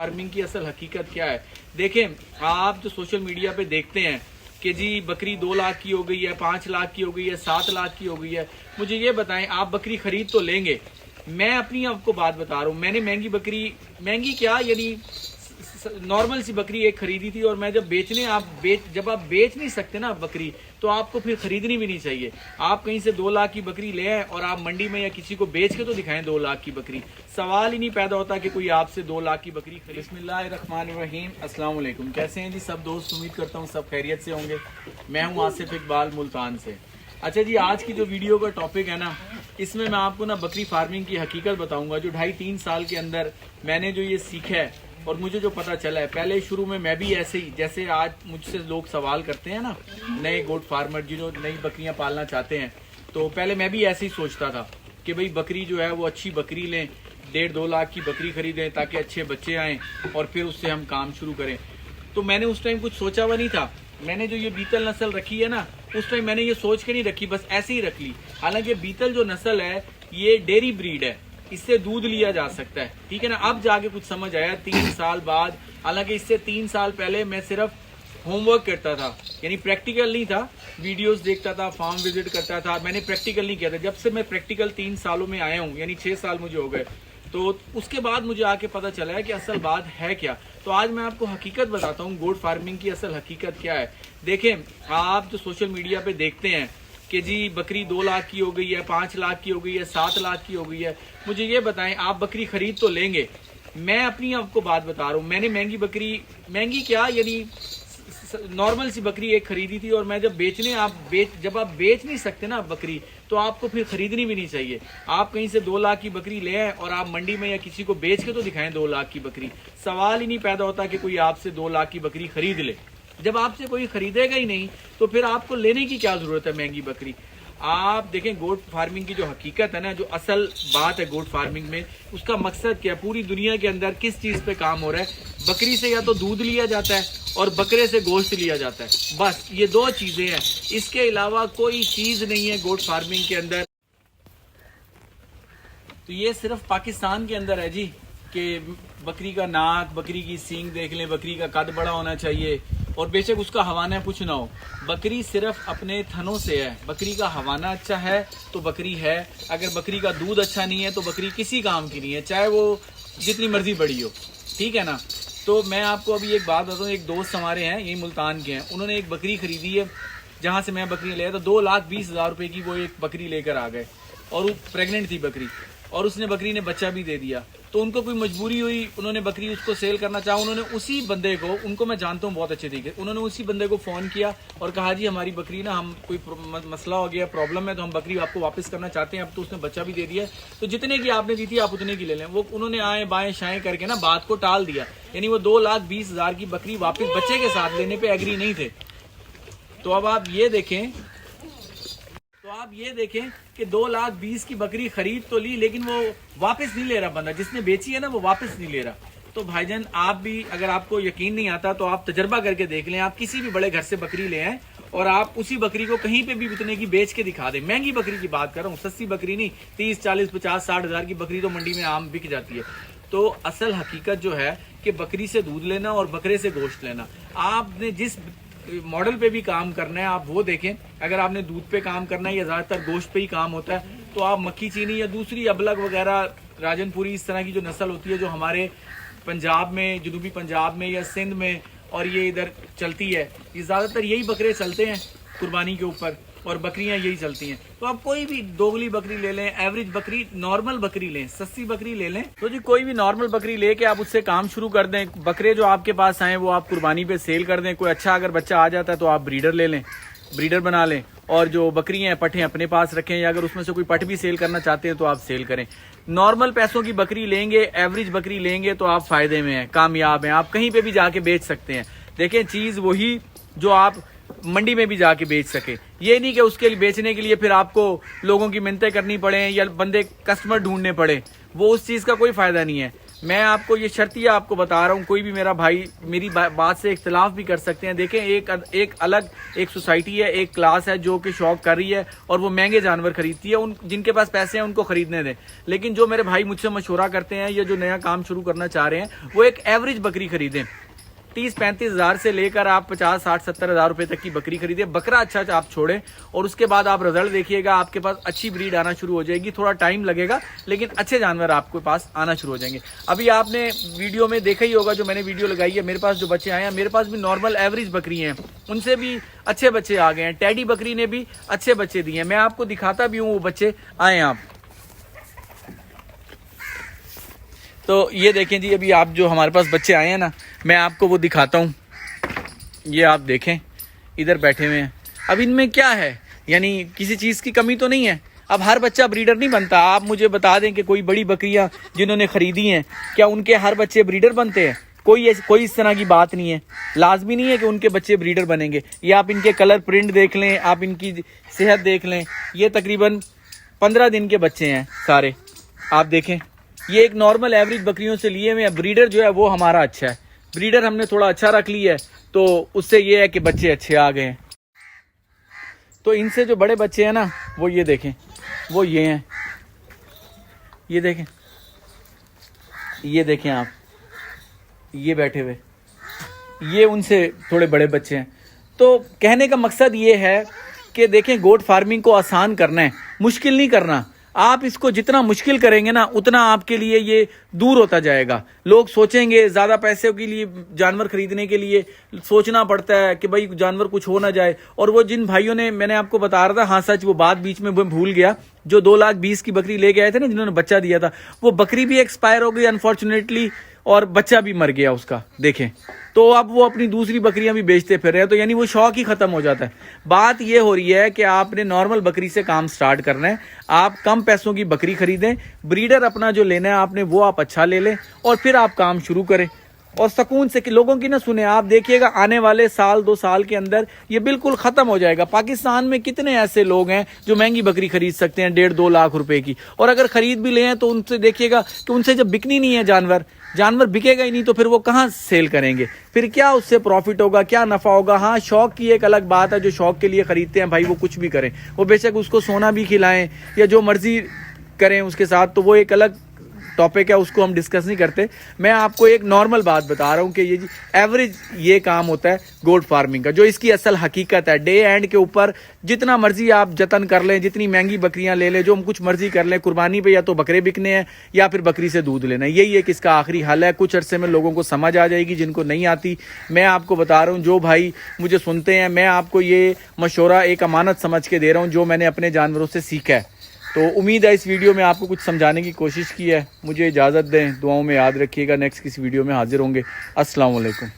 Farming की असल हकीकत क्या है। देखें, आप जो सोशल मीडिया पे देखते हैं कि जी बकरी 2 लाख की हो गई है, 5 लाख की हो गई है, 7 लाख की हो गई है, मुझे ये बताएं आप बकरी खरीद तो लेंगे। मैं अपनी आपको बात बता रहा हूँ, मैंने महंगी क्या यानी नॉर्मल सी बकरी एक खरीदी थी और मैं जब जब आप बेच नहीं सकते ना बकरी, तो आपको फिर खरीदनी भी नहीं चाहिए। आप कहीं से 2 लाख की बकरी ले आए और आप मंडी में या किसी को बेच के तो दिखाएं 2 लाख की बकरी। सवाल ही नहीं पैदा होता कि कोई आपसे 2 लाख की बकरी खरीदे। बिस्मिल्लाहिर्रहमानिर्रहीम, अस्सलाम वालेकुम। कैसे हैं जी सब दोस्त? उम्मीद करता हूँ सब खैरियत से होंगे। मैं हूँ आसिफ इकबाल मुल्तान से। अच्छा जी, आज की जो वीडियो का टॉपिक है ना, इसमें मैं आपको ना बकरी फार्मिंग की हकीकत बताऊंगा जो 2.5-3 साल के अंदर मैंने जो ये सीखा है और मुझे जो पता चला है। पहले शुरू में मैं भी ऐसे ही, जैसे आज मुझसे लोग सवाल करते हैं ना, नए गोट फार्मर जिन्होंने नई बकरियां पालना चाहते हैं, तो पहले मैं भी ऐसे ही सोचता था कि भाई बकरी जो है वो अच्छी बकरी लें, 1.5-2 लाख की बकरी खरीदें ताकि अच्छे बच्चे आएँ और फिर उससे हम काम शुरू करें। तो मैंने उस टाइम कुछ सोचा हुआ नहीं था। मैंने जो ये बीतल नस्ल रखी है ना, उस टाइम मैंने ये सोच के नहीं रखी, बस ऐसे ही रख ली। हालांकि बीतल जो नस्ल है ये डेयरी ब्रीड है, इससे दूध लिया जा सकता है, ठीक है ना। अब जाके कुछ समझ आया 3 साल बाद। हालांकि इससे 3 साल पहले मैं सिर्फ होमवर्क करता था, यानी प्रैक्टिकल नहीं था। वीडियोस देखता था, फार्म विजिट करता था, मैंने प्रैक्टिकल नहीं किया था। जब से मैं प्रैक्टिकल 3 सालों में आया हूँ, यानी 6 साल मुझे हो गए, तो उसके बाद मुझे आके पता चला है कि असल बात है क्या। तो आज मैं आपको हकीकत बताता हूँ गोट फार्मिंग की असल हकीकत क्या है। देखें, आप जो सोशल मीडिया पे देखते हैं कि जी बकरी 2 लाख की हो गई है, 5 लाख की हो गई है, 7 लाख की हो गई है, मुझे ये बताएं आप बकरी खरीद तो लेंगे। मैं अपनी आपको बात बता रहा हूँ, मैंने महंगी क्या यानी नॉर्मल सी बकरी एक खरीदी थी और मैं जब जब आप बेच नहीं सकते ना बकरी, तो आपको फिर खरीदनी भी नहीं चाहिए। आप कहीं से 2 लाख की बकरी ले आए और आप मंडी में या किसी को बेच के तो दिखाएं 2 लाख की बकरी। सवाल ही नहीं पैदा होता कि कोई आपसे 2 लाख की बकरी खरीद ले। जब आपसे कोई खरीदेगा ही नहीं तो फिर आपको लेने की क्या जरूरत है महंगी बकरी। आप देखें गोट फार्मिंग की जो हकीकत है ना, जो असल बात है गोट फार्मिंग में, उसका मकसद क्या है, पूरी दुनिया के अंदर किस चीज पे काम हो रहा है। बकरी से या तो दूध लिया जाता है और बकरे से गोश्त लिया जाता है, बस ये 2 चीजें हैं। इसके अलावा कोई चीज नहीं है गोट फार्मिंग के अंदर। तो ये सिर्फ पाकिस्तान के अंदर है जी कि बकरी का नाक, बकरी की सींग देख लें, बकरी का कद बड़ा होना चाहिए और बेशक उसका हवाना कुछ ना हो। बकरी सिर्फ अपने थनों से है। बकरी का हवाना अच्छा है तो बकरी है। अगर बकरी का दूध अच्छा नहीं है तो बकरी किसी काम की नहीं है, चाहे वो जितनी मर्जी बड़ी हो, ठीक है ना। तो मैं आपको अभी एक बात बताऊँ, एक दोस्त हमारे हैं यही मुल्तान के हैं, उन्होंने एक बकरी खरीदी है जहाँ से मैं बकरी ले आया, तो 2,20,000 रुपये की वो एक बकरी लेकर आ गए और वो प्रेग्नेंट थी बकरी, और उसने बकरी ने बच्चा भी दे दिया। तो उनको कोई मजबूरी हुई, उन्होंने बकरी उसको सेल करना चाहा। उन्होंने उसी बंदे को, उनको मैं जानता हूँ बहुत अच्छे तरीके, उन्होंने उसी बंदे को फ़ोन किया और कहा जी हमारी बकरी ना, हम कोई मसला हो गया, प्रॉब्लम है, तो हम बकरी आपको वापस करना चाहते हैं। अब तो उसने बच्चा भी दे दिया है, तो जितने की आपने दी थी आप उतने की ले लें। वो उन्होंने आए बाएँ शाएँ करके ना बात को टाल दिया, यानी वो 2,20,000 की बकरी वापस बच्चे के साथ लेने पर एग्री नहीं थे। तो अब आप ये देखें कि 2,20,000 की बकरी खरीद तो ली, लेकिन वो वापस नहीं ले रहा बंदा, जिसने बेची है ना वो वापस नहीं ले रहा। तो भाईजान, आप भी, अगर आपको यकीन नहीं आता तो आप तजर्बा करके देख लें। आप किसी भी बड़े घर से बकरी ले आए और आप उसी बकरी को कहीं पे भी उतने की बेच के दिखा दें। महंगी बकरी की बात कर रहा हूँ, सस्ती बकरी नहीं। 30, 40, 50, 60 हज़ार की बकरी तो मंडी में आम बिक जाती है। तो असल हकीकत जो है कि बकरी से दूध लेना और बकरे से गोश्त लेना, आपने जिस मॉडल पे भी काम करना है आप वो देखें। अगर आपने दूध पे काम करना है या ज्यादातर गोश्त पे ही काम होता है, तो आप मक्खी चीनी या दूसरी अबलग वगैरह, राजनपुरी, इस तरह की जो नस्ल होती है जो हमारे पंजाब में, जनूबी पंजाब में या सिंध में और ये इधर चलती है, ये ज्यादातर यही बकरे चलते हैं कुर्बानी के ऊपर, और बकरियां यही चलती हैं। तो आप कोई भी दोगली बकरी ले लें, एवरेज बकरी, नॉर्मल बकरी लें, सस्ती बकरी ले लें। तो जी कोई भी नॉर्मल बकरी लेके आप उससे काम शुरू कर दें। बकरे जो आपके पास आए वो आप कुर्बानी पे सेल कर दें। कोई अच्छा अगर बच्चा आ जाता है तो आप ब्रीडर ले लें, ब्रीडर बना लें, और जो बकरियां हैं पट्ठे अपने पास रखें, या अगर उसमें से कोई पट भी सेल करना चाहते हैं तो आप सेल करें। नॉर्मल पैसों की बकरी लेंगे, एवरेज बकरी लेंगे तो आप फायदे में हैं, कामयाब हैं, आप कहीं पे भी जाके बेच सकते हैं। देखें, चीज वही जो आप मंडी में भी जाके बेच सके। ये नहीं कि उसके लिए बेचने के लिए फिर आपको लोगों की मिन्नतें करनी पड़े या बंदे कस्टमर ढूंढने पड़े, वो उस चीज का कोई फायदा नहीं है। मैं आपको ये शर्तिया आपको बता रहा हूँ, कोई भी मेरा भाई मेरी बात से इख्तलाफ भी कर सकते हैं। देखें, एक अलग एक सोसाइटी है, एक क्लास है जो कि शौक कर रही है और वो महंगे जानवर खरीदती है। उन जिनके पास पैसे हैं उनको खरीदने दें, लेकिन जो मेरे भाई मुझसे मशवरा करते हैं या जो नया काम शुरू करना चाह रहे हैं वो एक एवरेज बकरी खरीदें। 30-35 हज़ार से लेकर आप 50-60-70 हज़ार रुपए तक की बकरी खरीदे। बकरा अच्छा आप छोड़ें और उसके बाद आप रिजल्ट देखिएगा, आपके पास अच्छी ब्रीड आना शुरू हो जाएगी। थोड़ा टाइम लगेगा लेकिन अच्छे जानवर आपके पास आना शुरू हो जाएंगे। अभी आपने वीडियो में देखा ही होगा, जो मैंने वीडियो लगाई है, मेरे पास जो बच्चे आए हैं, मेरे पास भी नॉर्मल एवरेज बकरी हैं, उनसे भी अच्छे बच्चे आ गए हैं। टैडी बकरी ने भी अच्छे बच्चे दिए हैं, मैं आपको दिखाता भी हूँ वो बच्चे आए हैं। आप तो ये देखें जी, अभी आप जो हमारे पास बच्चे आए हैं ना, मैं आपको वो दिखाता हूँ। ये आप देखें, इधर बैठे हुए हैं। अब इनमें क्या है, यानी किसी चीज़ की कमी तो नहीं है। अब हर बच्चा ब्रीडर नहीं बनता। आप मुझे बता दें कि कोई बड़ी बकरियां जिन्होंने खरीदी हैं, क्या उनके हर बच्चे ब्रीडर बनते हैं? कोई इस तरह की बात नहीं है। लाजमी नहीं है कि उनके बच्चे ब्रीडर बनेंगे। ये आप इनके कलर प्रिंट देख लें, आप इनकी सेहत देख लें। ये तकरीबन 15 दिन के बच्चे हैं सारे, आप देखें। ये एक नॉर्मल एवरेज बकरियों से लिए हुए। ब्रीडर जो है वो हमारा अच्छा है, ब्रीडर हमने थोड़ा अच्छा रख लिया है, तो उससे ये है कि बच्चे अच्छे आ गए हैं। तो इनसे जो बड़े बच्चे हैं ना, वो ये देखें, वो ये हैं, ये देखें, ये देखें आप, ये बैठे हुए, ये उनसे थोड़े बड़े बच्चे हैं। तो कहने का मकसद ये है कि देखें, गोट फार्मिंग को आसान करना है, मुश्किल नहीं करना। आप इसको जितना मुश्किल करेंगे ना, उतना आपके लिए ये दूर होता जाएगा। लोग सोचेंगे, ज़्यादा पैसे के लिए जानवर खरीदने के लिए सोचना पड़ता है कि भाई जानवर कुछ हो ना जाए। और वो जिन भाइयों ने, मैंने आपको बता रहा था, हाँ सच वो बात बीच में भूल गया, जो 2,20,000 की बकरी ले गए थे ना, जिन्होंने बच्चा दिया था, वो बकरी भी एक्सपायर हो गई अनफॉर्चुनेटली, और बच्चा भी मर गया उसका, देखें। तो अब वो अपनी दूसरी बकरियां भी बेचते फिर रहे हैं। तो यानी वो शौक ही खत्म हो जाता है। बात ये हो रही है कि आपने नॉर्मल बकरी से काम स्टार्ट करना है। आप कम पैसों की बकरी खरीदें, ब्रीडर अपना जो लेना है आपने वो आप अच्छा ले लें, और फिर आप काम शुरू करें और सुकून से। कि लोगों की ना सुने, आप देखिएगा आने वाले 1-2 साल के अंदर ये बिल्कुल खत्म हो जाएगा। पाकिस्तान में कितने ऐसे लोग हैं जो महंगी बकरी खरीद सकते हैं 1.5-2 लाख रुपए की, और अगर खरीद भी ले तो उनसे देखिएगा कि उनसे जब बिकनी नहीं है जानवर बिकेगा ही नहीं, तो फिर वो कहाँ सेल करेंगे, फिर क्या उससे प्रॉफिट होगा, क्या नफा होगा। हाँ, शौक की एक अलग बात है, जो शौक के लिए खरीदते हैं भाई, वो कुछ भी करें, वो बेशक उसको सोना भी खिलाएं या जो मर्जी करें उसके साथ, तो वो एक अलग टॉपिक है, उसको हम डिस्कस नहीं करते। मैं आपको एक नॉर्मल बात बता रहा हूँ कि ये एवरेज ये काम होता है गोट फार्मिंग का, जो इसकी असल हकीकत है। डे एंड के ऊपर जितना मर्जी आप जतन कर लें, जितनी महंगी बकरियां ले लें, जो हम कुछ मर्जी कर लें, कुर्बानी पे या तो बकरे बिकने हैं या फिर बकरी से दूध लेना है। यही एक इसका आखिरी हल है। कुछ अरसे में लोगों को समझ आ जाएगी, जिनको नहीं आती मैं आपको बता रहा हूँ। जो भाई मुझे सुनते हैं, मैं आपको ये मशवरा एक अमानत समझ के दे रहा हूँ, जो मैंने अपने जानवरों से सीखा है। तो उम्मीद है इस वीडियो में आपको कुछ समझाने की कोशिश की है। मुझे इजाज़त दें, दुआओं में याद रखिएगा। नेक्स्ट किसी वीडियो में हाजिर होंगे। अस्सलाम वालेकुम।